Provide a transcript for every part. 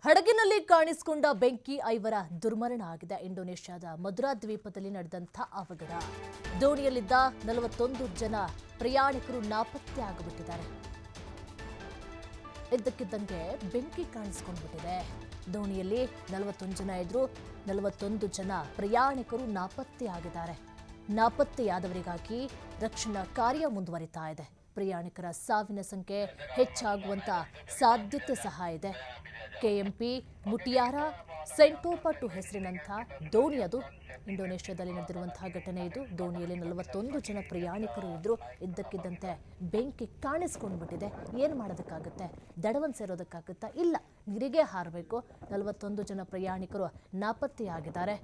ಹಡಗಿನಲ್ಲಿ ಕಾಣಿಸಿಕೊಂಡ ಬೆಂಕಿ ಐವರ ದುರ್ಮರಣ ಆಗಿದೆ. ಇಂಡೋನೇಷ್ಯಾದ ಮಧುರಾ ದ್ವೀಪದಲ್ಲಿ ನಡೆದಂಥ ಅವಘಡ. ದೋಣಿಯಲ್ಲಿದ್ದ 41 ಜನ ಪ್ರಯಾಣಿಕರು ನಾಪತ್ತೆ ಆಗಿಬಿಟ್ಟಿದ್ದಾರೆ. ಇದ್ದಕ್ಕಿದ್ದಂಗೆ ಬೆಂಕಿ ಕಾಣಿಸಿಕೊಂಡ್ಬಿಟ್ಟಿದೆ. ದೋಣಿಯಲ್ಲಿ 41 ಜನ ಇದ್ರು, 41 ಜನ ಪ್ರಯಾಣಿಕರು ನಾಪತ್ತೆ ಆಗಿದ್ದಾರೆ. ನಾಪತ್ತೆಯಾದವರಿಗಾಗಿ ರಕ್ಷಣಾ ಕಾರ್ಯ ಮುಂದುವರಿತಾ ಇದೆ. ಪ್ರಯಾಣಿಕರ ಸಾವಿನ ಸಂಖ್ಯೆ ಹೆಚ್ಚಾಗುವಂತ ಸಾಧ್ಯತೆ ಸಹ ಇದೆ. ಕೆಎಂಪಿ ಮುಟಿಯಾರಾ ಸೆಂಟೋಪಾ 2 ಹೆಸರಿನಂಥ ದೋಣಿ ಅದು. ಇಂಡೋನೇಷ್ಯಾದಲ್ಲಿ ನಡೆದಿರುವಂತಹ ಘಟನೆ ಇದು. ದೋಣಿಯಲ್ಲಿ 41 ಜನ ಪ್ರಯಾಣಿಕರು ಇದ್ರು. ಇದ್ದಕ್ಕಿದ್ದಂತೆ ಬೆಂಕಿ ಕಾಣಿಸ್ಕೊಂಡ್ಬಿಟ್ಟಿದೆ. ಏನು ಮಾಡೋದಕ್ಕಾಗುತ್ತೆ? ದಡವನ್ನು ಸೇರೋದಕ್ಕಾಗುತ್ತಾ? ಇಲ್ಲ, ನೀರಿಗೆ ಹಾರಬೇಕು. 41 ಜನ ಪ್ರಯಾಣಿಕರು ನಾಪತ್ತೆಯಾಗಿದ್ದಾರೆ.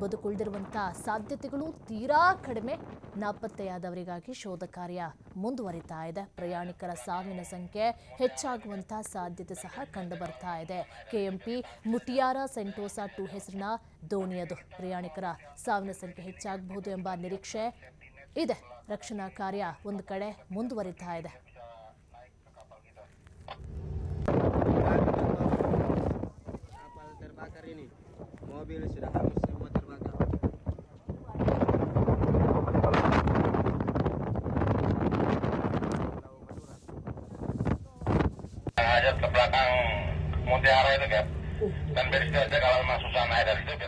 ಬದುಕುಳಿದಿರುವಂಥ ಸಾಧ್ಯತೆಗಳು ತೀರಾ ಕಡಿಮೆ. ನಾಪತ್ತೆಯಾದವರಿಗಾಗಿ ಶೋಧ ಕಾರ್ಯ ಮುಂದುವರಿತಾ ಇದೆ. ಪ್ರಯಾಣಿಕರ ಸಾವಿನ ಸಂಖ್ಯೆ ಹೆಚ್ಚಾಗುವಂಥ ಸಾಧ್ಯತೆ ಸಹ ಕಂಡು ಬರ್ತಾ ಇದೆ. ಕೆಎಂಪಿ ಮುಟಿಯಾರಾ ಸೆಂಟೋಸಾ 2 ಹೆಸರಿನ ದೋಣಿಯದು. ಪ್ರಯಾಣಿಕರ ಸಾವಿನ ಸಂಖ್ಯೆ ಹೆಚ್ಚಾಗಬಹುದು ಎಂಬ ನಿರೀಕ್ಷೆ ಇದೆ. ರಕ್ಷಣಾ ಕಾರ್ಯ ಒಂದು ಕಡೆ ಮುಂದುವರಿತಾ ಇದೆ. Ke belakang Mutiara itu kan, dan dari situ aja kalau masuk sana dari situ.